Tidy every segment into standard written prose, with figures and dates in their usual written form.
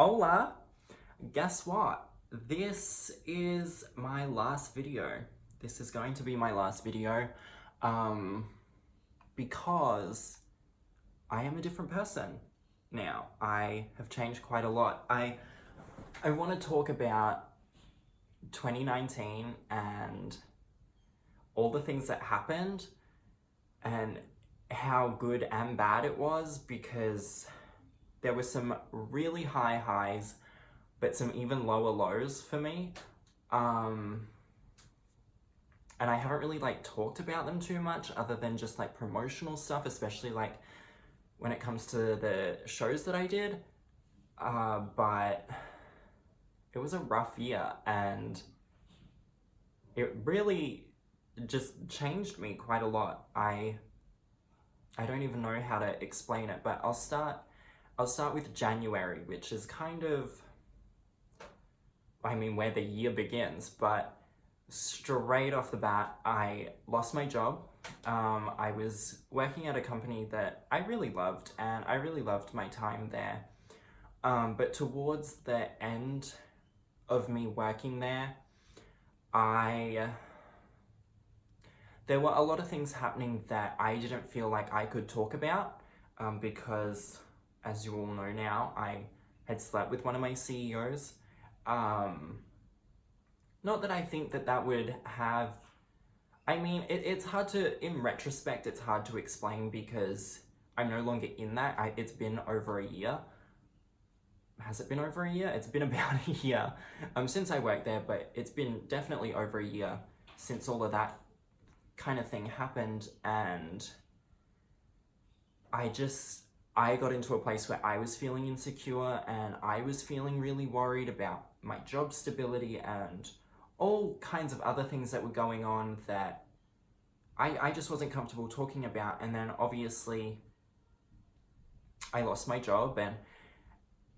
Hola! Guess what? This is my last video. This is going to be my last video because I am a different person now. I have changed quite a lot. I want to talk about 2019 and all the things that happened and how good and bad it was, because there were some really high highs, but some even lower lows for me. And I haven't really talked about them too much other than just promotional stuff, especially when it comes to the shows that I did. But it was a rough year and it really just changed me quite a lot. I don't even know how to explain it, but I'll start with January, which is kind of, where the year begins. But straight off the bat, I lost my job. I was working at a company that I really loved, and I really loved my time there. But towards the end of me working there, there were a lot of things happening that I didn't feel like I could talk about, because, as you all know now, I had slept with one of my CEOs. Not that I think that would have... it's hard to, in retrospect, it's hard to explain because I'm no longer in that. It's been over a year. Has it been over a year? It's been about a year since I worked there, but it's been definitely over a year since all of that kind of thing happened. And I got into a place where I was feeling insecure and I was feeling really worried about my job stability and all kinds of other things that were going on that I just wasn't comfortable talking about. And then obviously I lost my job, and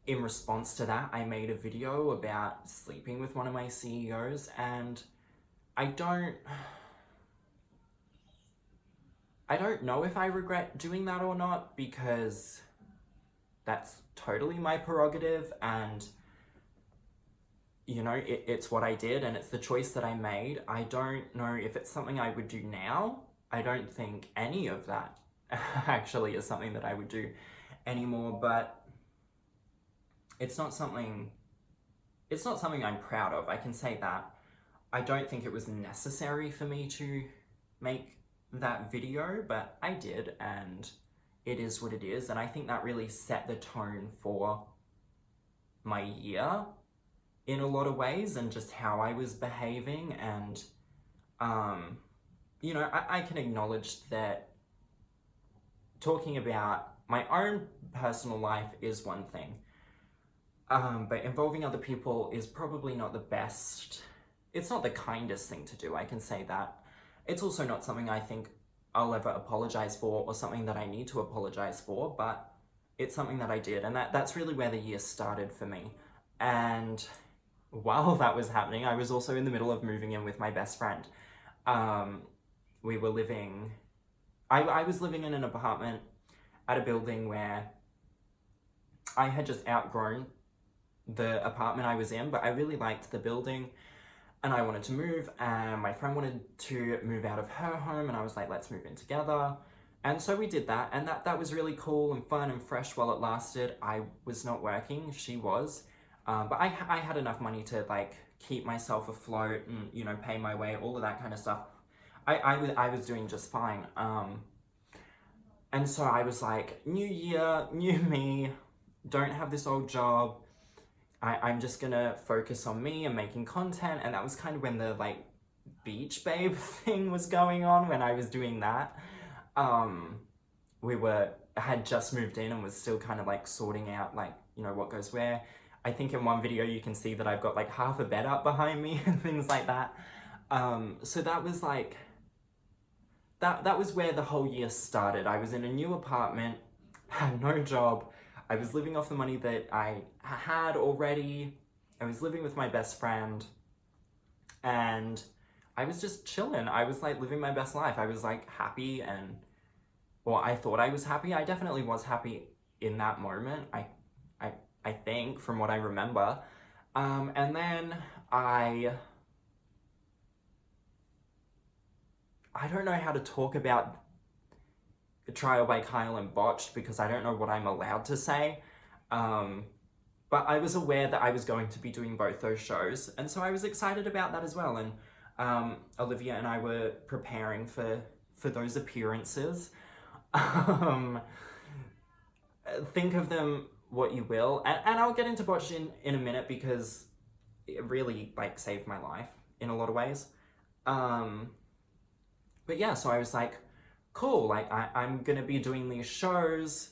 in response to that, I made a video about sleeping with one of my CEOs, and I don't know if I regret doing that or not, because that's totally my prerogative, and it's what I did and it's the choice that I made. I don't know if it's something I would do now. I don't think any of that actually is something that I would do anymore, but it's not something I'm proud of, I can say that. I don't think it was necessary for me to make that video, but I did, and it is what it is. And I think that really set the tone for my year in a lot of ways, and just how I was behaving. And I can acknowledge that talking about my own personal life is one thing, but involving other people is probably not the best. It's not the kindest thing to do, I can say that. It's also not something I think I'll ever apologize for, or something that I need to apologize for, but it's something that I did, and that's really where the year started for me. And while that was happening, I was also in the middle of moving in with my best friend. We were living... I was living in an apartment at a building where I had just outgrown the apartment I was in, but I really liked the building. And I wanted to move, and my friend wanted to move out of her home, and I was like, let's move in together. And so we did that, and that was really cool and fun and fresh while it lasted. I was not working, she was, but I had enough money to keep myself afloat and pay my way, all of that kind of stuff. I was doing just fine. And so I was like, new year, new me, don't have this old job. I'm just gonna focus on me and making content. And that was kind of when the beach babe thing was going on, when I was doing that. Had just moved in and was still kind of sorting out what goes where. I think in one video you can see that I've got half a bed up behind me and things like that. So that was that was where the whole year started. I was in a new apartment, had no job. I was living off the money that I had already. I was living with my best friend, and I was just chilling. I was living my best life. I was happy, and I thought I was happy. I definitely was happy in that moment. I I think, from what I remember. And then I don't know how to talk about Trial by Kyle and Botched because I don't know what I'm allowed to say. But I was aware that I was going to be doing both those shows, and so I was excited about that as well. And Olivia and I were preparing for those appearances. Think of them what you will, and I'll get into Botched in a minute because it really like saved my life in a lot of ways. But yeah, so I was like, cool, like I'm gonna be doing these shows,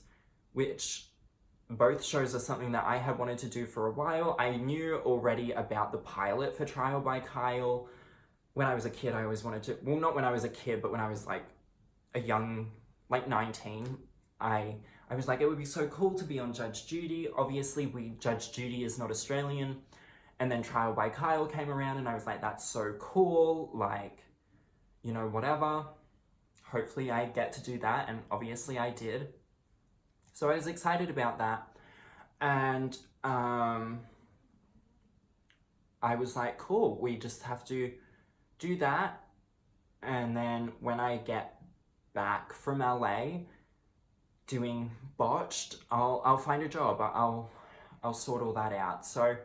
which both shows are something that I had wanted to do for a while. I knew already about the pilot for Trial by Kyle. When I was a kid, I always wanted to, well, not when I was a kid, but when I was like a young, like 19, I was like, it would be so cool to be on Judge Judy. Obviously, Judge Judy is not Australian. And then Trial by Kyle came around and I was like, that's so cool. Like, you know, whatever. Hopefully I get to do that. And obviously I did. So I was excited about that. And I was like, cool, we just have to do that. And then when I get back from LA doing Botched, I'll find a job. I'll sort all that out. So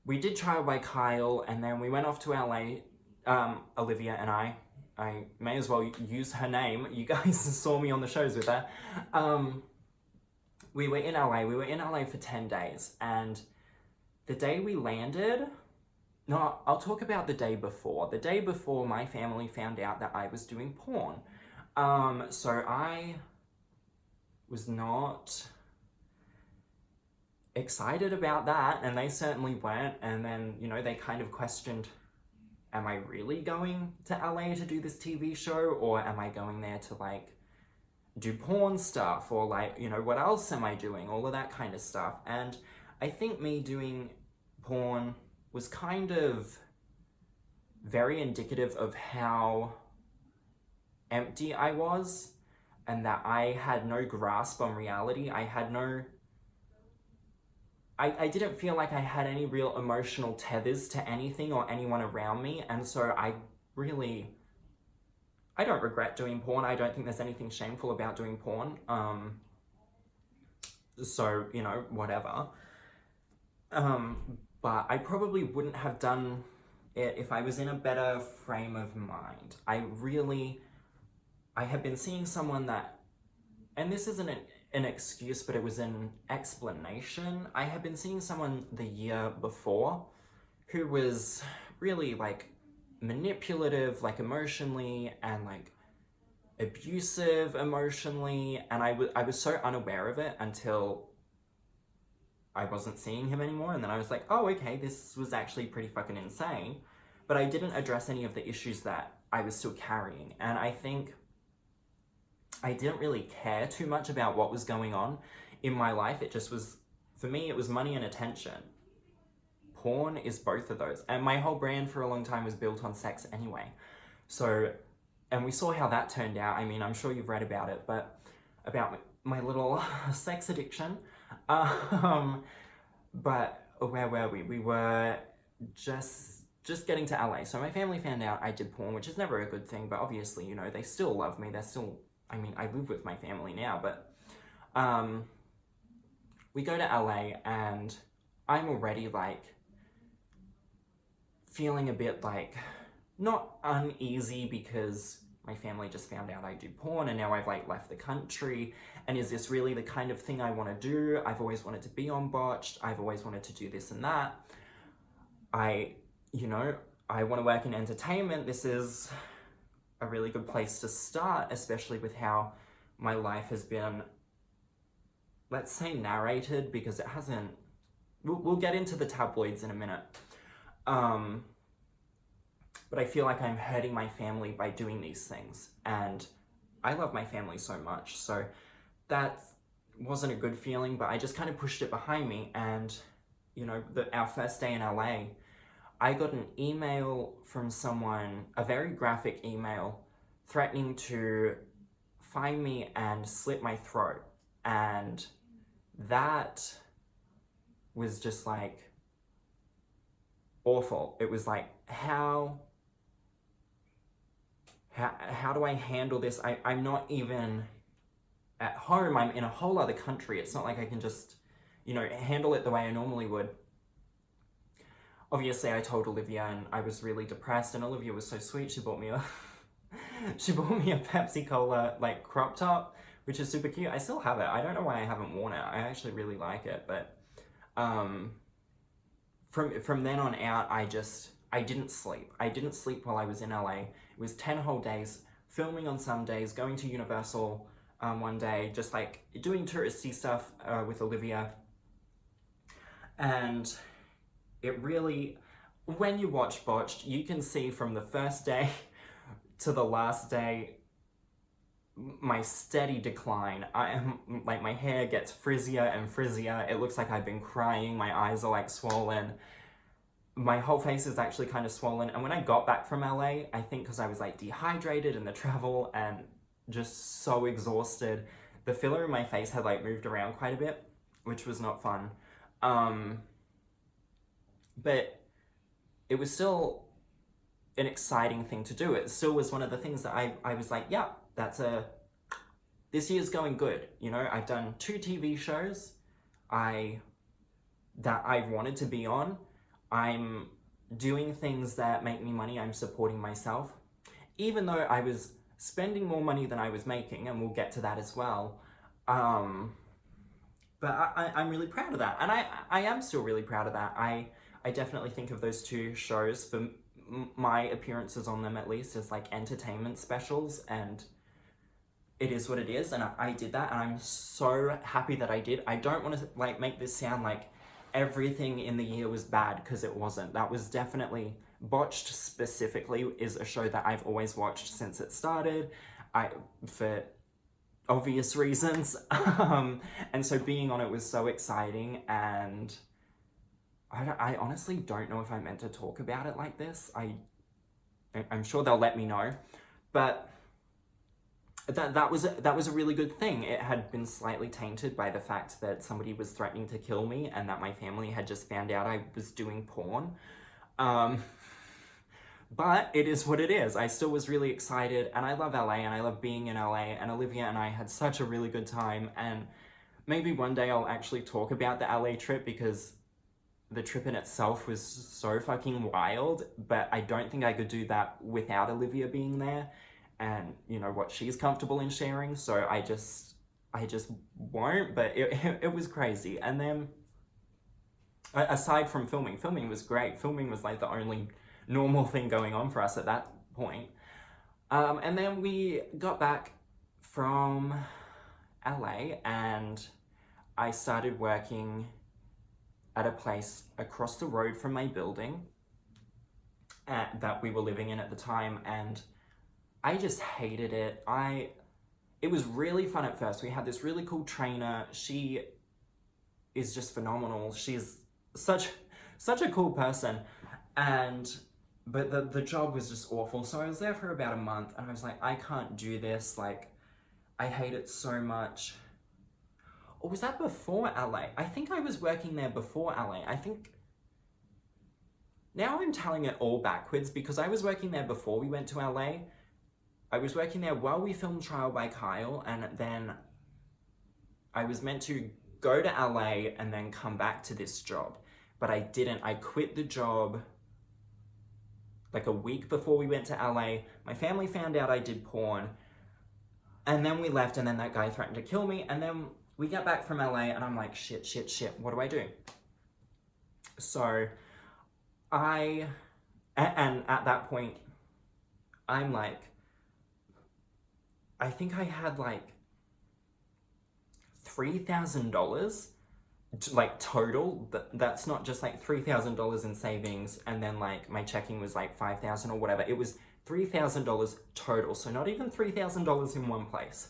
we did Trial by Kyle, and then we went off to LA, Olivia and I may as well use her name. You guys saw me on the shows with her. We were in LA for 10 days, and the day we landed, no, I'll talk about the day before. The day before, my family found out that I was doing porn. So I was not excited about that, and they certainly weren't. And then, you know, they kind of questioned, am I really going to LA to do this TV show, or am I going there to like do porn stuff, or like, you know, what else am I doing, all of that kind of stuff. And I think me doing porn was kind of very indicative of how empty I was, and that I had no grasp on reality. I didn't feel like I had any real emotional tethers to anything or anyone around me, and so I don't regret doing porn. I don't think there's anything shameful about doing porn. So, you know, whatever. But I probably wouldn't have done it if I was in a better frame of mind. I had been seeing someone that, and this isn't an excuse, but it was an explanation. I had been seeing someone the year before who was really like manipulative, like emotionally, and like abusive emotionally, and I was so unaware of it until I wasn't seeing him anymore, and then I was like, oh, okay, this was actually pretty fucking insane. But I didn't address any of the issues that I was still carrying, and I think I didn't really care too much about what was going on in my life. It just was, for me, it was money and attention. Porn is both of those. And my whole brand for a long time was built on sex anyway. So, and we saw how that turned out. I mean, I'm sure you've read about it, but about my little sex addiction. But where were we? We were just getting to LA. So my family found out I did porn, which is never a good thing, but obviously, you know, they still love me. They're still, I mean, I live with my family now, but we go to LA and I'm already like feeling a bit like not uneasy because my family just found out I do porn and now I've like left the country, and is this really the kind of thing I want to do? I've always wanted to be on Botched. I've always wanted to do this and that. I want to work in entertainment. This is a really good place to start, especially with how my life has been, let's say, narrated, because it hasn't, we'll get into the tabloids in a minute. But I feel like I'm hurting my family by doing these things, and I love my family so much, so that wasn't a good feeling, but I just kind of pushed it behind me. And, you know, our first day in LA, I got an email from someone, a very graphic email, threatening to find me and slit my throat. And that was just like awful. It was like, how do I handle this? I'm not even at home. I'm in a whole other country. It's not like I can just, you know, handle it the way I normally would. Obviously, I told Olivia, and I was really depressed, and Olivia was so sweet. She bought me a Pepsi Cola like crop top, which is super cute. I still have it. I don't know why I haven't worn it. I actually really like it, but from then on out, I didn't sleep. I didn't sleep while I was in LA. It was 10 whole days, filming on some days, going to Universal one day, just like doing touristy stuff with Olivia. And it really, when you watch Botched, you can see from the first day to the last day my steady decline. I am like, my hair gets frizzier and frizzier. It looks like I've been crying. My eyes are like swollen. My whole face is actually kind of swollen. And when I got back from LA, I think because I was like dehydrated in the travel and just so exhausted, the filler in my face had like moved around quite a bit, which was not fun. But it was still an exciting thing to do. It still was one of the things that I was like, yeah, this year's going good. You know, I've done 2 TV shows that I wanted to be on. I'm doing things that make me money. I'm supporting myself. Even though I was spending more money than I was making, and we'll get to that as well. But I'm really proud of that. And I am still really proud of that. I definitely think of those 2 shows, for my appearances on them at least, as like entertainment specials, and it is what it is. And I did that, and I'm so happy that I did. I don't want to like make this sound like everything in the year was bad, because it wasn't. That was definitely, Botched specifically is a show that I've always watched since it started, for obvious reasons. And so being on it was so exciting, and I honestly don't know if I meant to talk about it like this. I'm sure they'll let me know, but that was a really good thing. It had been slightly tainted by the fact that somebody was threatening to kill me, and that my family had just found out I was doing porn. But it is what it is. I still was really excited, and I love LA, and I love being in LA, and Olivia and I had such a really good time. And maybe one day I'll actually talk about the LA trip, because the trip in itself was so fucking wild, but I don't think I could do that without Olivia being there, and you know what she's comfortable in sharing. So I just won't. But it was crazy. And then aside from filming was great. Filming was like the only normal thing going on for us at that point. And then we got back from LA, and I started working at a place across the road from my building that we were living in at the time, and I just hated it. It was really fun at first. We had this really cool trainer. She is just phenomenal. She's such a cool person, but the job was just awful. So I was there for about a month, and I was like, I can't do this. Like, I hate it so much. Or was that before LA? I think I was working there before LA. I think now I'm telling it all backwards, because I was working there before we went to LA. I was working there while we filmed Trial by Kyle, and then I was meant to go to LA and then come back to this job, but I didn't. I quit the job like a week before we went to LA. My family found out I did porn, and then we left, and then that guy threatened to kill me, and then we get back from LA, and I'm like, shit, what do I do? So and at that point, I'm like, I think I had like $3,000 like total. That's not just like $3,000 in savings, and then like my checking was like $5,000 or whatever. It was $3,000 total, so not even $3,000 in one place.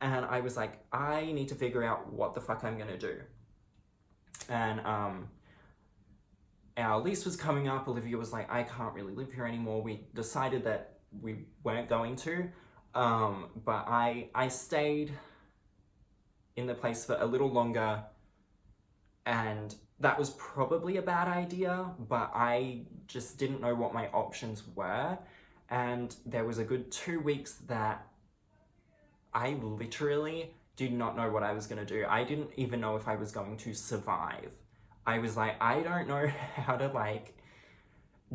And I was like, I need to figure out what the fuck I'm gonna do. And our lease was coming up. Olivia was like, I can't really live here anymore. We decided that we weren't going to, but I stayed in the place for a little longer, and that was probably a bad idea, but I just didn't know what my options were. And there was a good 2 weeks that I literally did not know what I was going to do. I didn't even know if I was going to survive. I was like, I don't know how to like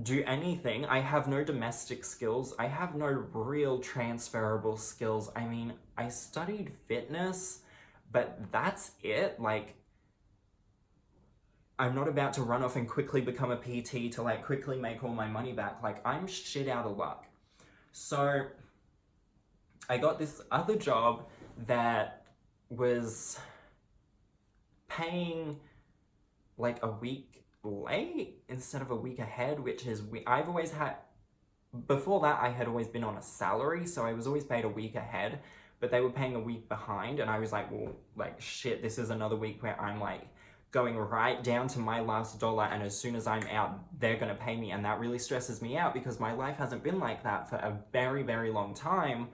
do anything. I have no domestic skills. I have no real transferable skills. I mean, I studied fitness, but that's it. Like, I'm not about to run off and quickly become a PT to like quickly make all my money back. Like, I'm shit out of luck. So I got this other job that was paying like a week late instead of a week ahead, which is, I've always had, before that I had always been on a salary, so I was always paid a week ahead, but they were paying a week behind, and I was like, well, like, shit, this is another week where I'm like going right down to my last dollar, and as soon as I'm out, they're gonna pay me, and that really stresses me out because my life hasn't been like that for a very, very long time,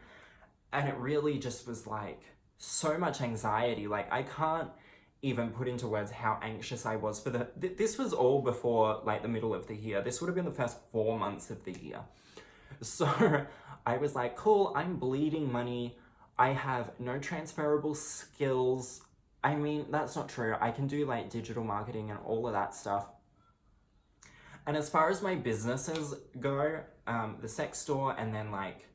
and it really just was like so much anxiety. Like, I can't even put into words how anxious I was for this was all before like the middle of the year. This would have been the first 4 months of the year. So I was like, cool, I'm bleeding money. I have no transferable skills. I mean, that's not true. I can do like digital marketing and all of that stuff. And as far as my businesses go, the sex store and then like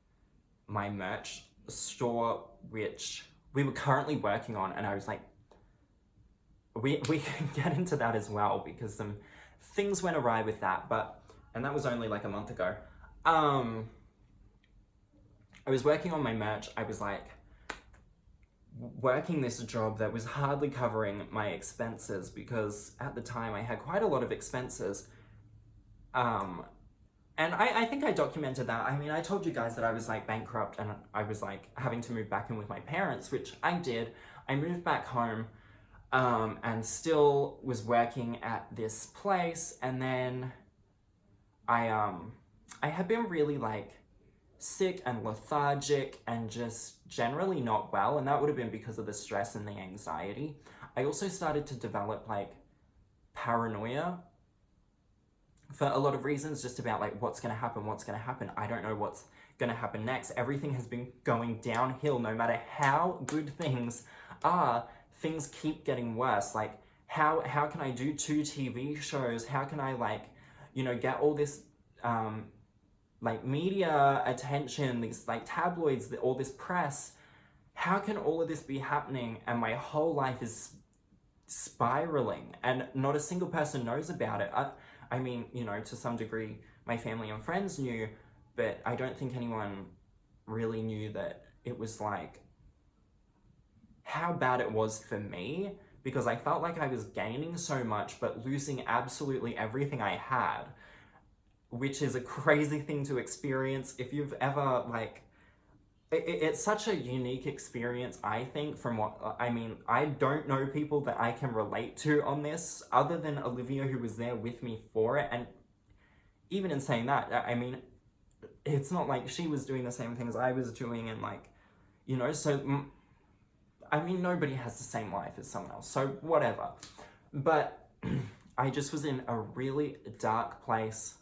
my merch store, which we were currently working on, and I was like, we can get into that as well because some things went awry with that, and that was only like a month ago. I was working on my merch. I was like working this job that was hardly covering my expenses because at the time I had quite a lot of expenses. And I think I documented that. I mean, I told you guys that I was like bankrupt and I was like having to move back in with my parents, which I did. I moved back home. And still was working at this place, and then I had been really like sick and lethargic and just generally not well, and that would have been because of the stress and the anxiety. I also started to develop like paranoia for a lot of reasons, just about like what's gonna happen. I don't know what's gonna happen next. Everything has been going downhill. No matter how good things are, things keep getting worse. Like, how can I do 2 TV shows? How can I like, get all this like media attention, these like tabloids, all this press? How can all of this be happening and my whole life is spiraling and not a single person knows about it? I mean, to some degree my family and friends knew, but I don't think anyone really knew that it was like how bad it was for me, because I felt like I was gaining so much but losing absolutely everything I had, which is a crazy thing to experience. If you've ever like, it's such a unique experience, I think, from what, I mean, I don't know people that I can relate to on this other than Olivia, who was there with me for it. And even in saying that, I mean, it's not like she was doing the same things I was doing, and like, so I mean, nobody has the same life as someone else, so whatever. But I just was in a really dark place,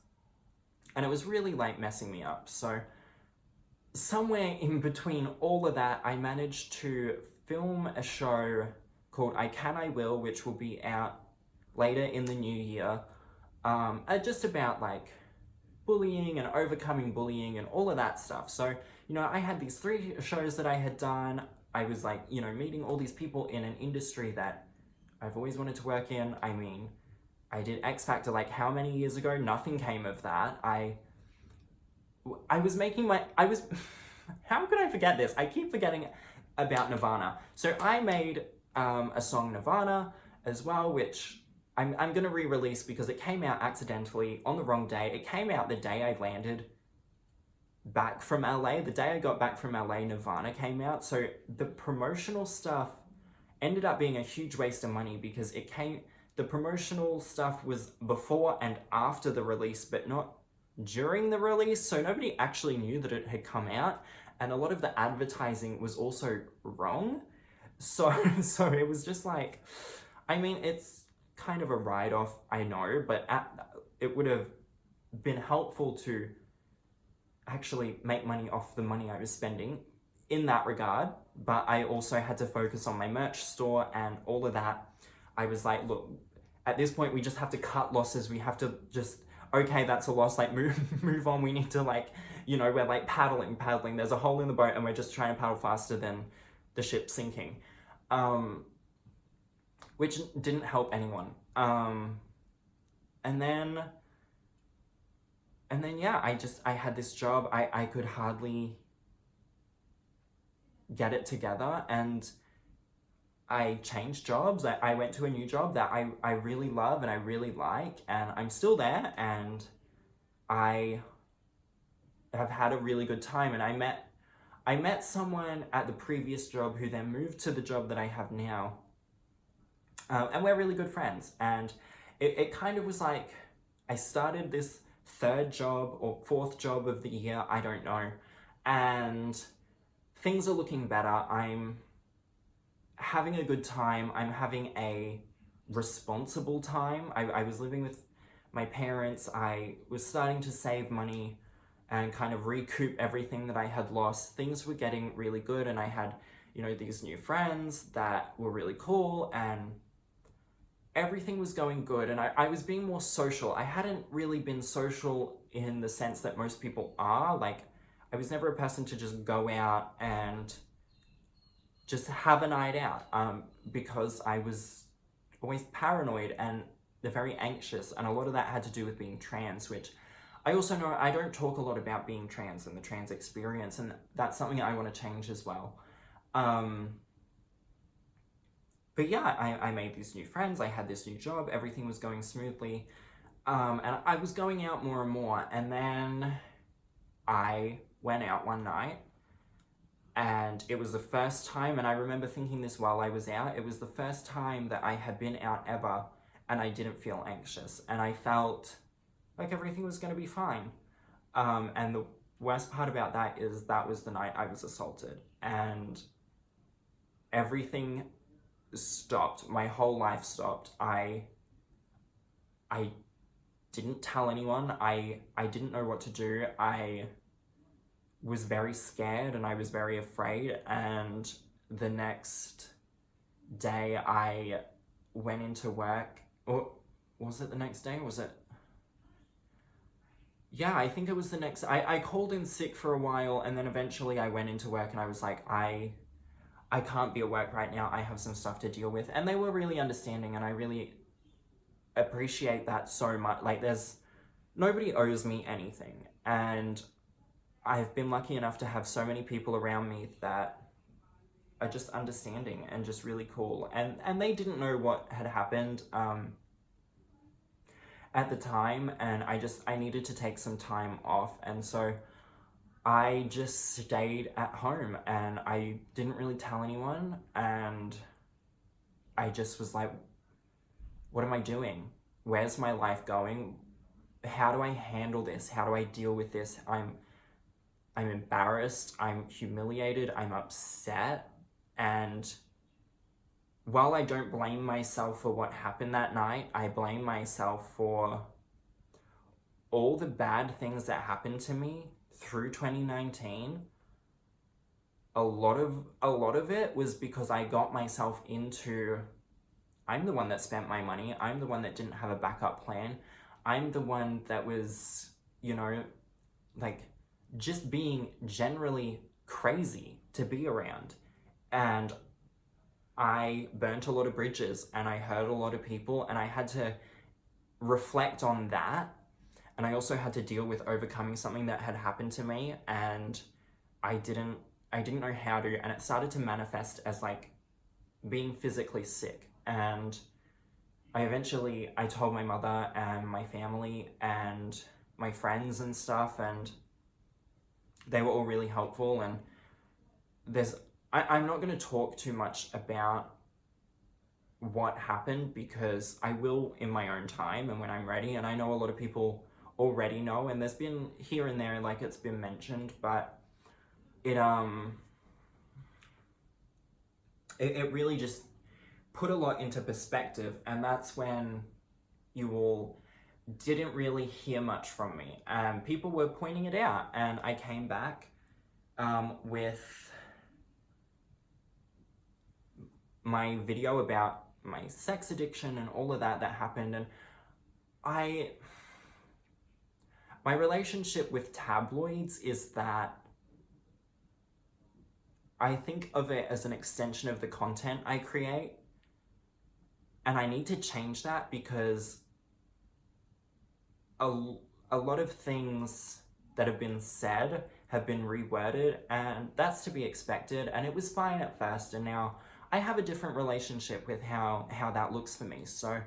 and it was really like messing me up. So somewhere in between all of that, I managed to film a show called I Can, I Will, which will be out later in the new year, just about like bullying and overcoming bullying and all of that stuff. So, I had these 3 shows that I had done. I was like, meeting all these people in an industry that I've always wanted to work in. I mean, I did X Factor like how many years ago? Nothing came of that. I was making how could I forget this? I keep forgetting about NIRVANA. So I made a song NIRVANA as well, which I'm going to re-release because it came out accidentally on the wrong day. It came out the day I landed back from LA. The day I got back from LA, NIRVANA came out. So the promotional stuff ended up being a huge waste of money because the promotional stuff was before and after the release, but not during the release. So nobody actually knew that it had come out. And a lot of the advertising was also wrong. So it was just like, I mean, it's kind of a write-off, I know, but it would have been helpful to actually make money off the money I was spending in that regard. But I also had to focus on my merch store and all of that. I was like, look, at this point we just have to cut losses. We have to just, okay, that's a loss, like move on. We need to, like, you know, we're like paddling. There's a hole in the boat and we're just trying to paddle faster than the ship sinking. Which didn't help anyone. And then yeah, I had this job. I could hardly get it together, and I changed jobs. I went to a new job that I really love and I really like, and I'm still there, and I have had a really good time. And I met someone at the previous job who then moved to the job that I have now, and we're really good friends. And it kind of was like, I started this third job or fourth job of the year, I don't know, and things are looking better. I'm having a good time. I'm having a responsible time. I was living with my parents. I was starting to save money and kind of recoup everything that I had lost. Things were getting really good, and I had, you know, these new friends that were really cool, and everything was going good, and I was being more social. I hadn't really been social in the sense that most people are. Like, I was never a person to just go out and just have a night out, because I was always paranoid and very anxious, and a lot of that had to do with being trans, which I also know I don't talk a lot about being trans and the trans experience, and that's something I want to change as well. But yeah, I made these new friends, I had this new job, everything was going smoothly, and I was going out more and more, and then I went out one night, and it was the first time, and I remember thinking this while I was out, it was the first time that I had been out ever, and I didn't feel anxious, and I felt like everything was going to be fine. And the worst part about that is that was the night I was assaulted, and everything stopped. My whole life stopped. I didn't tell anyone. I didn't know what to do. I was very scared and I was very afraid, and the next day I went into work, or was it the next day? Was it? Yeah, I think it was the next. I called in sick for a while, and then eventually I went into work and I was like, I can't be at work right now, I have some stuff to deal with. And they were really understanding, and I really appreciate that so much. Like, nobody owes me anything, and I've been lucky enough to have so many people around me that are just understanding and just really cool. And they didn't know what had happened at the time, and I needed to take some time off, and so I just stayed at home, and I didn't really tell anyone, and I just was like, what am I doing? Where's my life going? How do I handle this? How do I deal with this? I'm embarrassed, I'm humiliated, I'm upset, and while I don't blame myself for what happened that night, I blame myself for all the bad things that happened to me through 2019. A lot of it was because I got myself into, I'm the one that spent my money, I'm the one that didn't have a backup plan, I'm the one that was, you know, like, just being generally crazy to be around. And I burnt a lot of bridges, and I hurt a lot of people, and I had to reflect on that. And I also had to deal with overcoming something that had happened to me, and I didn't know how to, and it started to manifest as like being physically sick. And I told my mother and my family and my friends and stuff, and they were all really helpful. And I'm not going to talk too much about what happened, because I will in my own time and when I'm ready, and I know a lot of people already know, and there's been here and there, like, it's been mentioned, but it really just put a lot into perspective, and that's when you all didn't really hear much from me, and people were pointing it out, and I came back with my video about my sex addiction and all of that happened. And my relationship with tabloids is that I think of it as an extension of the content I create, and I need to change that because a lot of things that have been said have been reworded, and that's to be expected, and it was fine at first, and now I have a different relationship with how that looks for me. So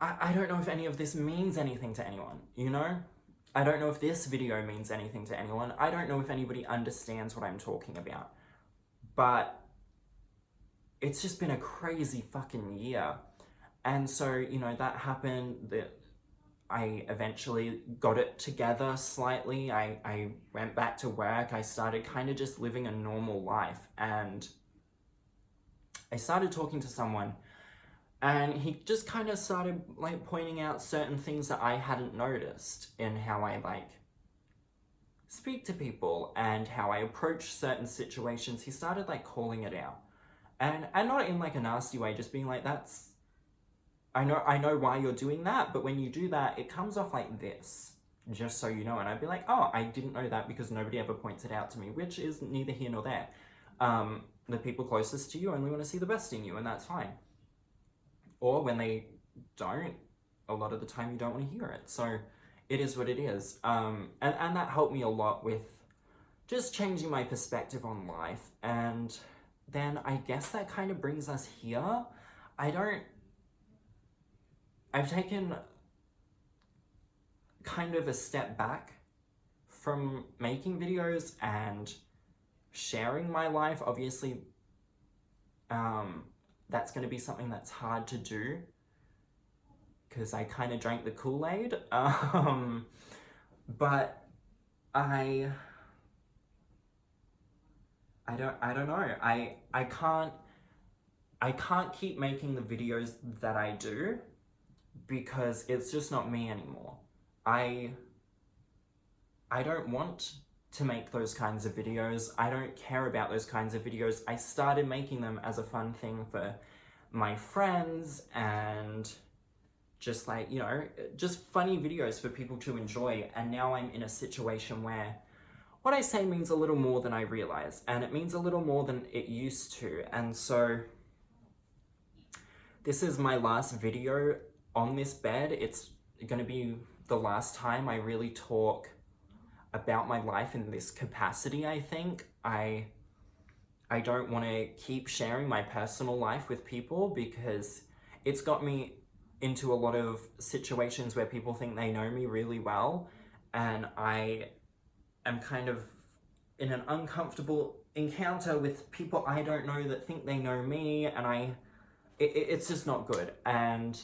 I don't know if any of this means anything to anyone, you know? I don't know if this video means anything to anyone. I don't know if anybody understands what I'm talking about. But it's just been a crazy fucking year. And so, you know, that happened. I eventually got it together slightly. I went back to work. I started kind of just living a normal life. And I started talking to someone, and he just kind of started like pointing out certain things that I hadn't noticed in how I like speak to people and how I approach certain situations. He started like calling it out, and not in like a nasty way, just being like, that's, I know why you're doing that, but when you do that, it comes off like this, just so you know. And I'd be like, oh, I didn't know that because nobody ever points it out to me, which is neither here nor there. The people closest to you only want to see the best in you, and that's fine. Or when they don't, a lot of the time you don't want to hear it. So it is what it is. And that helped me a lot with just changing my perspective on life. And then I guess that kind of brings us here. I've taken kind of a step back from making videos and sharing my life. Obviously, that's going to be something that's hard to do because I kind of drank the Kool-Aid. But I don't know. I can't keep making the videos that I do because it's just not me anymore. I don't want to make those kinds of videos. I don't care about those kinds of videos. I started making them as a fun thing for my friends and just like, you know, just funny videos for people to enjoy. And now I'm in a situation where what I say means a little more than I realize, and it means a little more than it used to. And so this is my last video on this bed. It's gonna be the last time I really talk about my life in this capacity. I think I don't want to keep sharing my personal life with people because it's got me into a lot of situations where people think they know me really well, and I am kind of in an uncomfortable encounter with people I don't know that think they know me, and it's just not good, and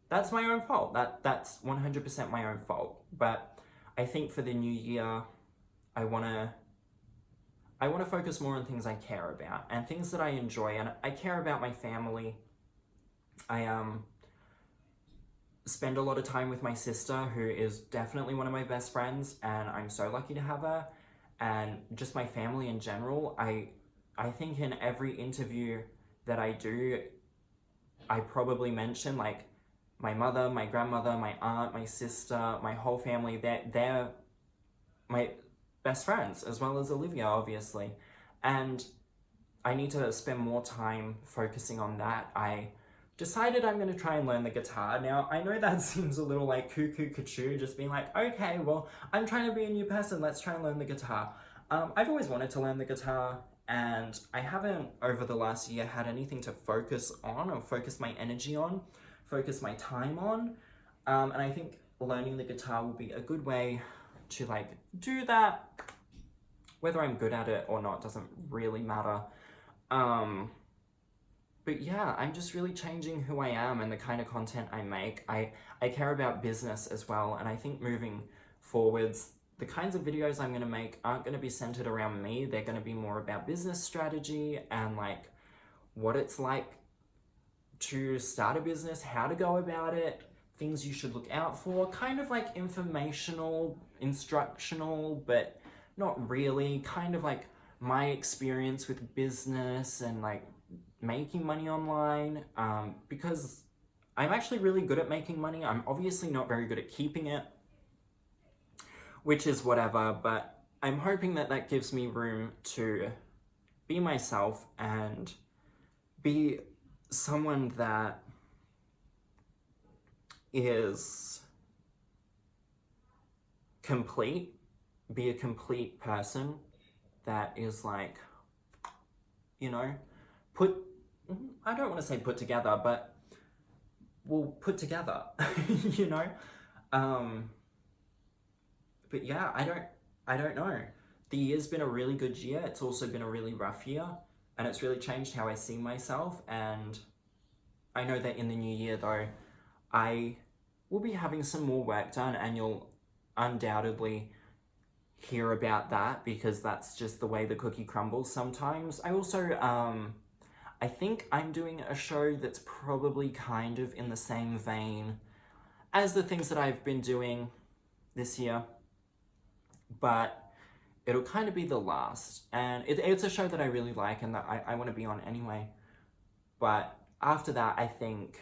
that's my own fault. That's 100% my own fault. But I think for the new year, I want to focus more on things I care about and things that I enjoy. And I care about my family. I spend a lot of time with my sister, who is definitely one of my best friends, and I'm so lucky to have her. And just my family in general. I think in every interview that I do, I probably mention like my mother, my grandmother, my aunt, my sister, my whole family. They're my best friends, as well as Olivia, obviously. And I need to spend more time focusing on that. I decided I'm going to try and learn the guitar. Now, I know that seems a little like cuckoo cuckoo, just being like, okay, well, I'm trying to be a new person, let's try and learn the guitar. I've always wanted to learn the guitar, and I haven't, over the last year, had anything to focus on or focus my energy on, focus my time on. And I think learning the guitar will be a good way to like do that. Whether I'm good at it or not doesn't really matter. But yeah, I'm just really changing who I am and the kind of content I make. I care about business as well, and I think moving forwards, the kinds of videos I'm going to make aren't going to be centered around me. They're going to be more about business strategy and like what it's like to start a business, how to go about it, things you should look out for, kind of like informational, instructional, but not really, kind of like my experience with business and like making money online, because I'm actually really good at making money. I'm obviously not very good at keeping it, which is whatever, but I'm hoping that that gives me room to be myself and be someone that is complete, be a complete person that is like, you know, I don't want to say put together, but we'll put together, you know? But yeah, I don't know. The year's been a really good year. It's also been a really rough year, and it's really changed how I see myself. And I know that in the new year though, I will be having some more work done, and you'll undoubtedly hear about that because that's just the way the cookie crumbles sometimes. I also, I think I'm doing a show that's probably kind of in the same vein as the things that I've been doing this year, but it'll kind of be the last. And it's a show that I really like and that I want to be on anyway. But after that, I think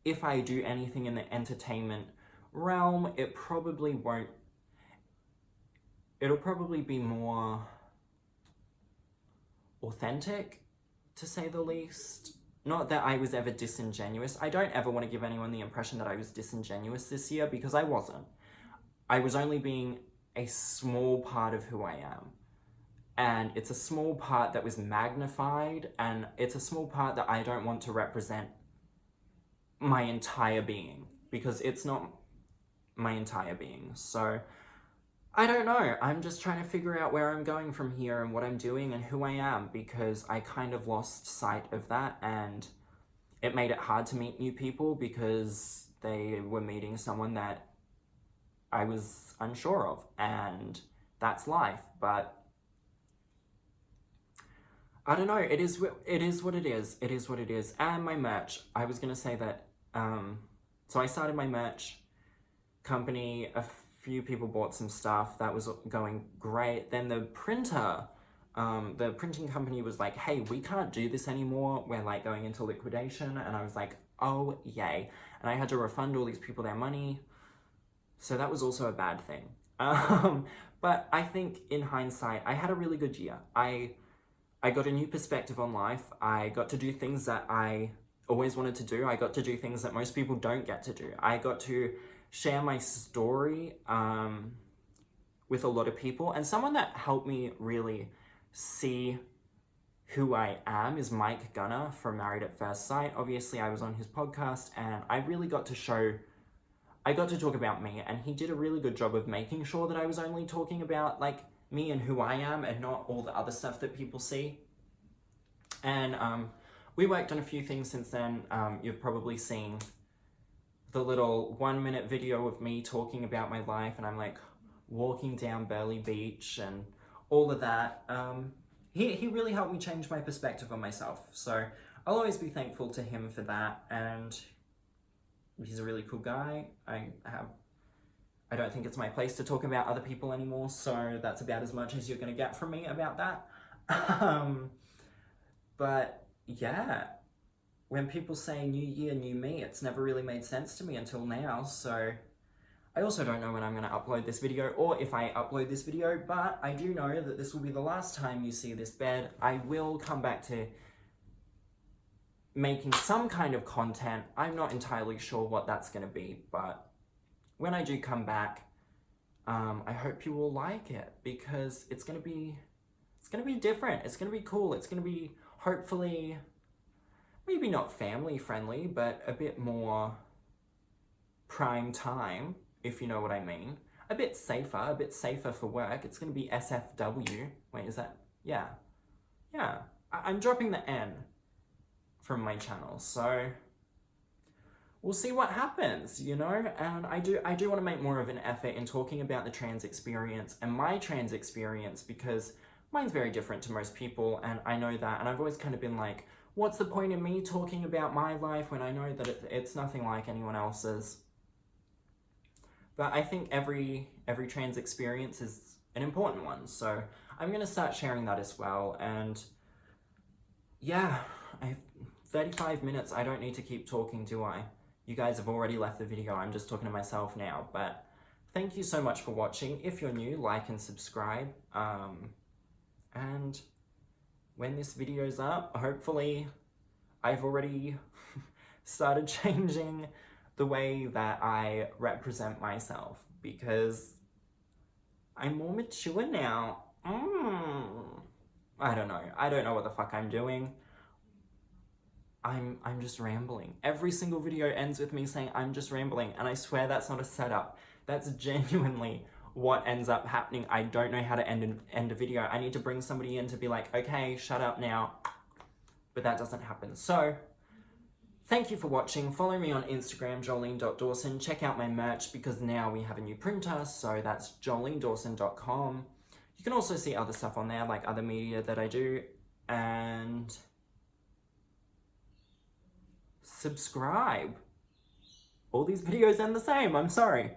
if I do anything in the entertainment realm, it'll probably be more authentic, to say the least. Not that I was ever disingenuous. I don't ever want to give anyone the impression that I was disingenuous this year, because I wasn't. I was only being a small part of who I am. And it's a small part that was magnified, and it's a small part that I don't want to represent my entire being, because it's not my entire being. So I don't know. I'm just trying to figure out where I'm going from here and what I'm doing and who I am, because I kind of lost sight of that, and it made it hard to meet new people because they were meeting someone that I was unsure of, and that's life. But I don't know. It is what it is. It is what it is. And my merch. I was gonna say that. So I started my merch company. A few people bought some stuff. That was going great. Then the printing company was like, "Hey, we can't do this anymore. We're like going into liquidation." And I was like, "Oh yay!" And I had to refund all these people their money. So that was also a bad thing. But I think in hindsight, I had a really good year. I got a new perspective on life. I got to do things that I always wanted to do. I got to do things that most people don't get to do. I got to share my story with a lot of people. And someone that helped me really see who I am is Mike Gunner from Married at First Sight. Obviously, I was on his podcast, and I really got to talk about me, and he did a really good job of making sure that I was only talking about like me and who I am and not all the other stuff that people see. And we worked on a few things since then. You've probably seen the little 1-minute video of me talking about my life, and I'm like walking down Burleigh Beach and all of that. He really helped me change my perspective on myself. So I'll always be thankful to him for that. And he's a really cool guy. I don't think it's my place to talk about other people anymore, so that's about as much as you're going to get from me about that. But yeah, when people say new year, new me, it's never really made sense to me until now. So I also don't know when I'm going to upload this video, or if I upload this video, but I do know that this will be the last time you see this bed. I will come back to making some kind of content. I'm not entirely sure what that's going to be, but when I do come back, I hope you will like it, because it's going to be different. It's going to be cool. It's going to be hopefully maybe not family friendly, but a bit more prime time, if you know what I mean. A bit safer for work. It's going to be SFW. Wait, is that? Yeah. I'm dropping the N from my channel, so we'll see what happens, you know. And I do want to make more of an effort in talking about the trans experience and my trans experience, because mine's very different to most people, and I know that, and I've always kind of been like, what's the point in me talking about my life when I know that it's nothing like anyone else's? But I think every trans experience is an important one, so I'm gonna start sharing that as well. And yeah, I have 35 minutes. I don't need to keep talking, do I? You guys have already left the video. I'm just talking to myself now. But thank you so much for watching. If you're new, like and subscribe. And when this video's up, hopefully I've already started changing the way that I represent myself, because I'm more mature now. I don't know what the fuck I'm doing. I'm just rambling. Every single video ends with me saying I'm just rambling, and I swear that's not a setup. That's genuinely what ends up happening. I don't know how to end a video. I need to bring somebody in to be like, okay, shut up now. But that doesn't happen. So, thank you for watching. Follow me on Instagram, jolene.dawson. Check out my merch, because now we have a new printer, so that's jolenedawson.com. You can also see other stuff on there, like other media that I do, and subscribe. All these videos end the same, I'm sorry.